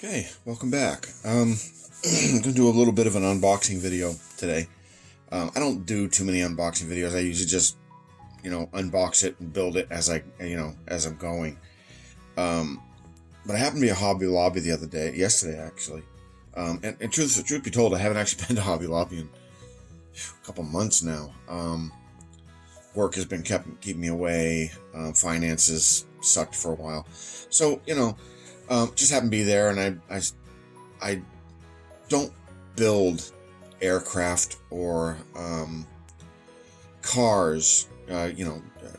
Okay, welcome back. I'm going to do a little bit of an unboxing video today. I don't do too many unboxing videos. I usually just, unbox it and build it as as I'm going. But I happened to be at Hobby Lobby yesterday actually. And truth be told, I haven't actually been to Hobby Lobby in a couple months now. Work has been keeping me away. Finances sucked for a while. So, just happened to be there, and I don't build aircraft or cars,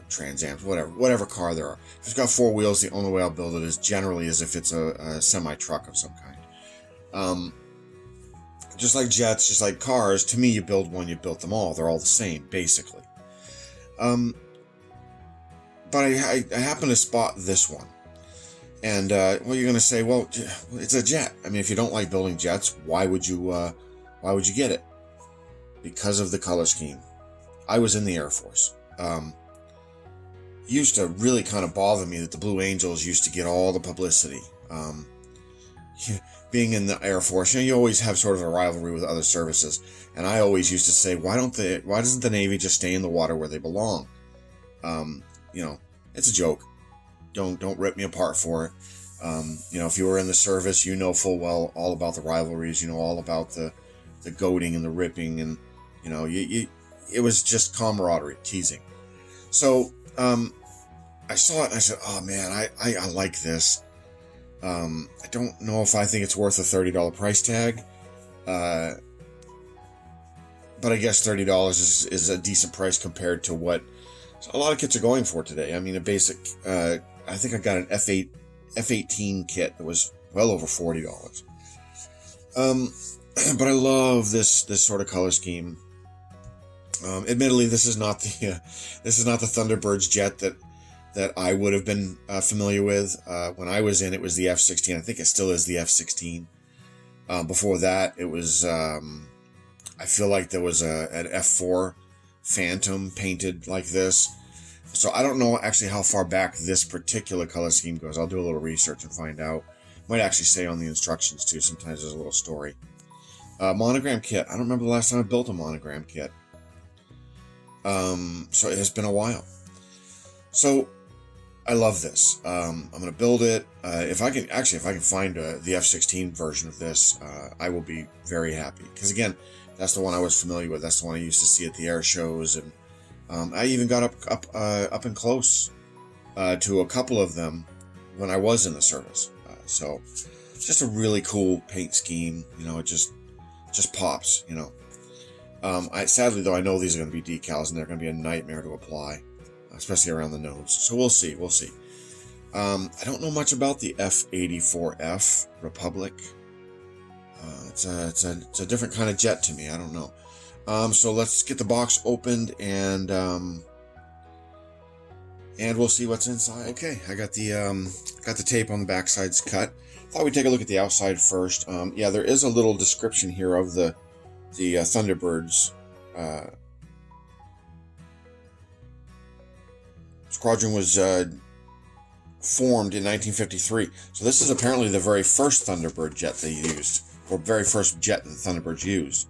Trans Ams, whatever car there are. If it's got four wheels, the only way I'll build it is generally as if it's a semi-truck of some kind. Just like jets, just like cars, to me, you build one, you build them all. They're all the same, basically. But I happen to spot this one. And, you're going to say, well, it's a jet. I mean, if you don't like building jets, why would you get it? Because of the color scheme. I was in the Air Force. It used to really kind of bother me that the Blue Angels used to get all the publicity. Being in the Air Force, you always have sort of a rivalry with other services. And I always used to say, why doesn't the Navy just stay in the water where they belong? It's a joke. Don't rip me apart for it. If you were in the service, you know full well all about the rivalries, all about the goading and the ripping, and it was just camaraderie, teasing. So I saw it and I said, oh man, I like this. I don't know if I think it's worth a $30 price tag, but I guess $30 is a decent price compared to what a lot of kits are going for today. I mean, a basic, I think I got an F-18 kit that was well over $40. But I love this sort of color scheme. Admittedly, this is not the Thunderbird's jet that I would have been familiar with. When I was in, it was the F-16. I think it still is the F-16. Before that, it was, I feel like there was an F-4 Phantom painted like this. So I don't know actually how far back this particular color scheme goes. I'll do a little research and find out. Might actually say on the instructions too. Sometimes there's a little story. Monogram kit. I don't remember the last time I built a monogram kit. So it has been a while. So I love this. I'm going to build it. If I can find the F-16 version of this, I will be very happy. Because again, that's the one I was familiar with. That's the one I used to see at the air shows, and I even got up and close to a couple of them when I was in the service. So it's just a really cool paint scheme. It just pops. Sadly though, I know these are going to be decals, and they're going to be a nightmare to apply, especially around the nose. So we'll see. I don't know much about the F-84F Republic. It's a different kind of jet to me. I don't know. So let's get the box opened and we'll see what's inside. Okay, I got the tape on the back side's cut. Thought we'd take a look at the outside first. Yeah, there is a little description here of the Thunderbirds. Squadron was formed in 1953. So this is apparently the very first Thunderbird jet they used, or very first jet that the Thunderbirds used.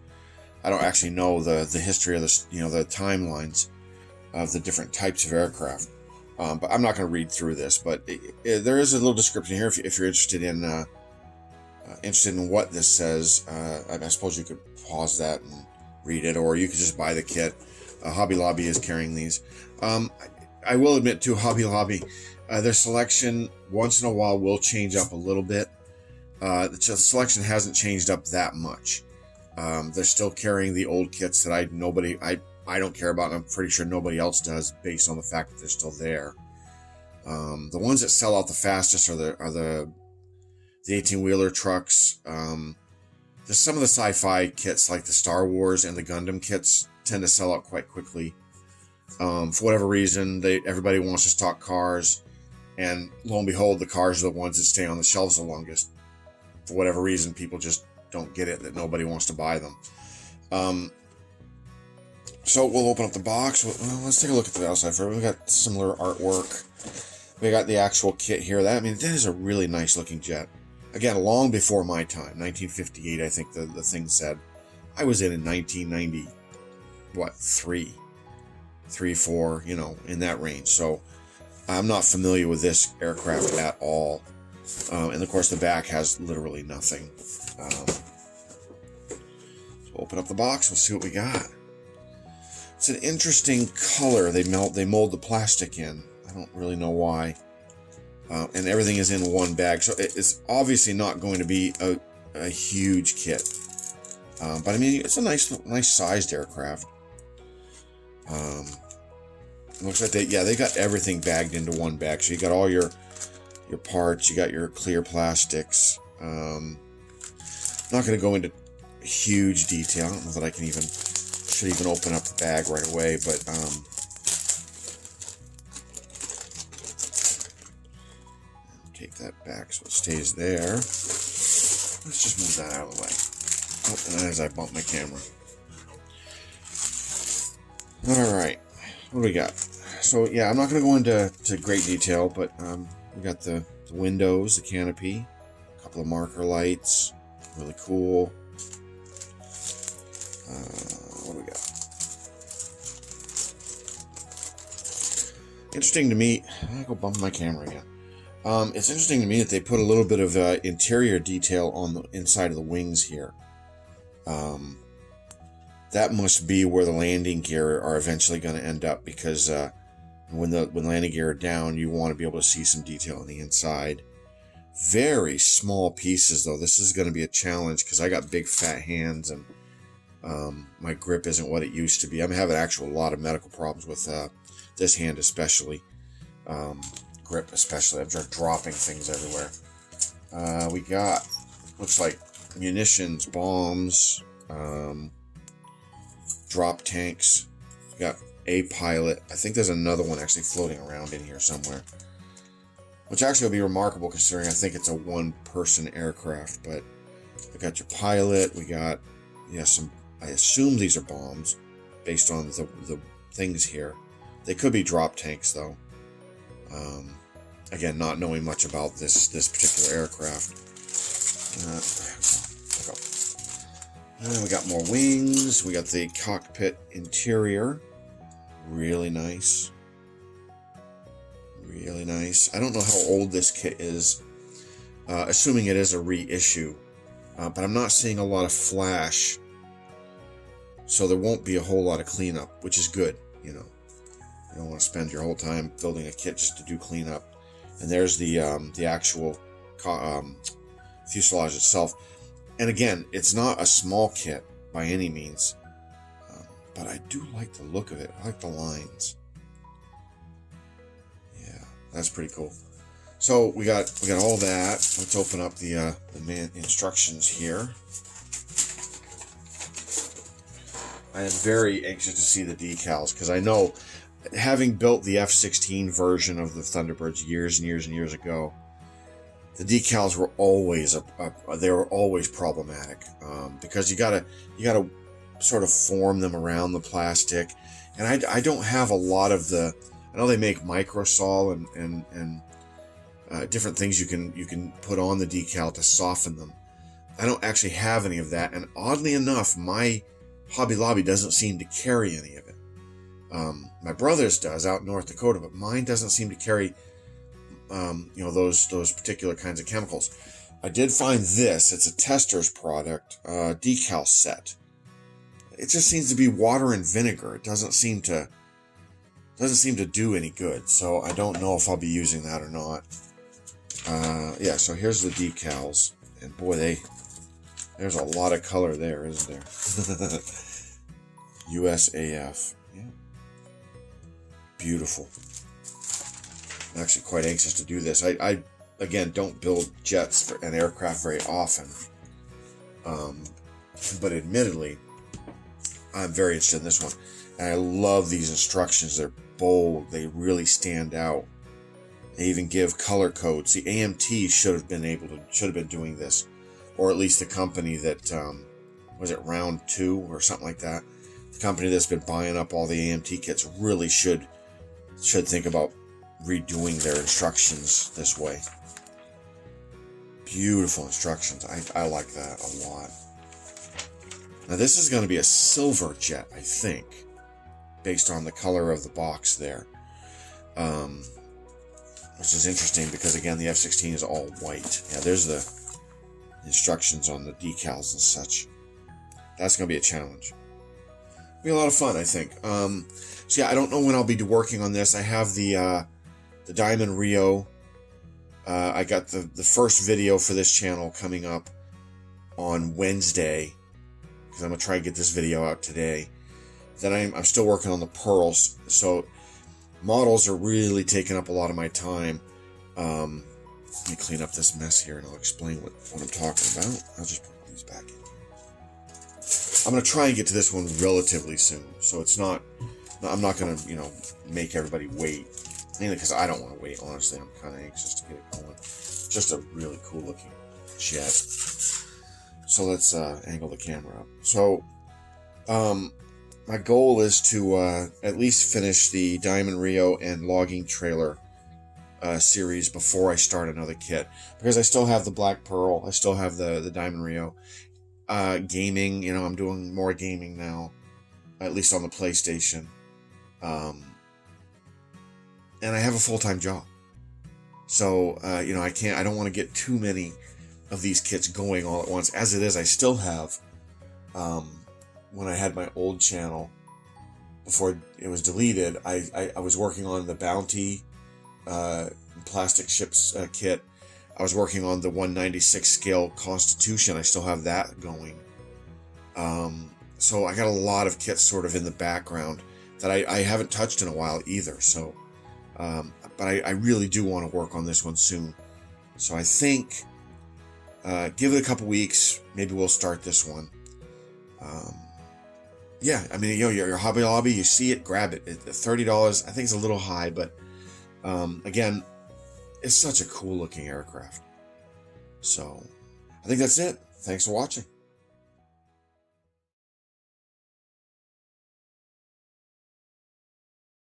I don't actually know the history of this, the timelines of the different types of aircraft. But I'm not going to read through this. But there is a little description here if you're interested in what this says. I suppose you could pause that and read it, or you could just buy the kit. Hobby Lobby is carrying these. I will admit to Hobby Lobby, their selection once in a while will change up a little bit. The selection hasn't changed up that much. They're still carrying the old kits that I don't care about, and I'm pretty sure nobody else does, based on the fact that they're still there. The ones that sell out the fastest are the 18-wheeler trucks. Just some of the sci-fi kits, like the Star Wars and the Gundam kits, tend to sell out quite quickly. For whatever reason, everybody wants to stock cars, and lo and behold, the cars are the ones that stay on the shelves the longest. For whatever reason, people just don't get it, that nobody wants to buy them. So we'll open up the box. Well, let's take a look at the outside first. We've got similar artwork. We got the actual kit here. That is a really nice looking jet. Again, long before my time, 1958, I think the thing said. I was in 1990, what, 3, 4, you know, in that range. So I'm not familiar with this aircraft at all. And of course, the back has literally nothing. So open up the box, we'll see what we got. It's an interesting color they mold the plastic in. I don't really know why. And everything is in one bag, so it's obviously not going to be a huge kit. But I mean, it's a nice sized aircraft. Looks like they got everything bagged into one bag. So you got all your parts, you got your clear plastics. Not going to go into huge detail. I don't know that I should even open up the bag right away, but take that back so it stays there. Let's just move that out of the way. Oh, and as I bump my camera. Alright, what do we got? So yeah, I'm not going to go into great detail, but we got the windows, the canopy, a couple of marker lights, really cool. What do we got? Interesting to me, I go bump my camera again. It's interesting to me that they put a little bit of interior detail on the inside of the wings here. That must be where the landing gear are eventually going to end up, because when landing gear are down, you want to be able to see some detail on the inside. Very small pieces, though. This is going to be a challenge because I got big fat hands and my grip isn't what it used to be. I'm having a lot of medical problems with this hand especially. Grip especially. I'm just dropping things everywhere. We got, looks like munitions, bombs, drop tanks. We got a pilot. I think there's another one actually floating around in here somewhere, which actually will be remarkable considering I think it's a one-person aircraft. But we got your pilot. We got, yeah, I assume these are bombs based on the things here. They could be drop tanks though. Again, not knowing much about this particular aircraft. And we got more wings. We got the cockpit interior. Really nice. Really nice. I don't know how old this kit is. Assuming it is a reissue. But I'm not seeing a lot of flash. So there won't be a whole lot of cleanup, which is good, you know. You don't want to spend your whole time building a kit just to do cleanup. And there's the actual fuselage itself. And again, it's not a small kit by any means, but I do like the look of it. I like the lines. Yeah, that's pretty cool. So we got all that. Let's open up the instructions here. I am very anxious to see the decals because I know, having built the F-16 version of the Thunderbirds years and years and years ago, the decals were always problematic because you gotta sort of form them around the plastic, and I don't have a lot of the. I know they make microsol and different things you can put on the decal to soften them. I don't actually have any of that, and oddly enough, my Hobby Lobby doesn't seem to carry any of it. My brother's does out in North Dakota, but mine doesn't seem to carry, those particular kinds of chemicals. I did find this. It's a tester's product, decal set. It just seems to be water and vinegar. It doesn't seem to do any good. So I don't know if I'll be using that or not. Yeah. So here's the decals, and boy, there's a lot of color there, isn't there? USAF. Yeah. Beautiful. I'm actually quite anxious to do this. I again, don't build jets and aircraft very often. But admittedly, I'm very interested in this one. And I love these instructions. They're bold. They really stand out. They even give color codes. The AMT should have been doing this. Or at least the company that, was it Round 2 or something like that? The company that's been buying up all the AMT kits really should think about redoing their instructions this way. beautiful instructions. I like that a lot. Now this is going to be a silver jet, I think, based on the color of the box there. Which is interesting because, again, the F-16 is all white. Yeah, there's the instructions on the decals and such. That's going to be a challenge. It'll be a lot of fun, I think. So yeah, I don't know when I'll be working on this. I have the Diamond Rio. I got the first video for this channel coming up on Wednesday, because I'm going to try and get this video out today. Then I'm still working on the pearls, so models are really taking up a lot of my time. Let me clean up this mess here and I'll explain what I'm talking about. I'll just put these back in. I'm going to try and get to this one relatively soon, so it's not, I'm not going to, make everybody wait, mainly because I don't want to wait, honestly. I'm kind of anxious to get it going. Just a really cool looking jet. So let's angle the camera up. So, my goal is to at least finish the Diamond Rio and logging trailer series before I start another kit, because I still have the Black Pearl, I still have the Diamond Rio. Gaming, I'm doing more gaming now, at least on the PlayStation. And I have a full-time job. So, I don't want to get too many of these kits going all at once. As it is, I still have, when I had my old channel, before it was deleted, I was working on the Bounty plastic ships kit. I was working on the 196 scale Constitution. I still have that going. So I got a lot of kits sort of in the background that I haven't touched in a while either. So, but I really do want to work on this one soon. So I think, give it a couple weeks, maybe we'll start this one. Yeah, I mean, your Hobby Lobby, you see it, grab it. $30, I think it's a little high, but again, it's such a cool looking aircraft. So I think that's it. Thanks for watching.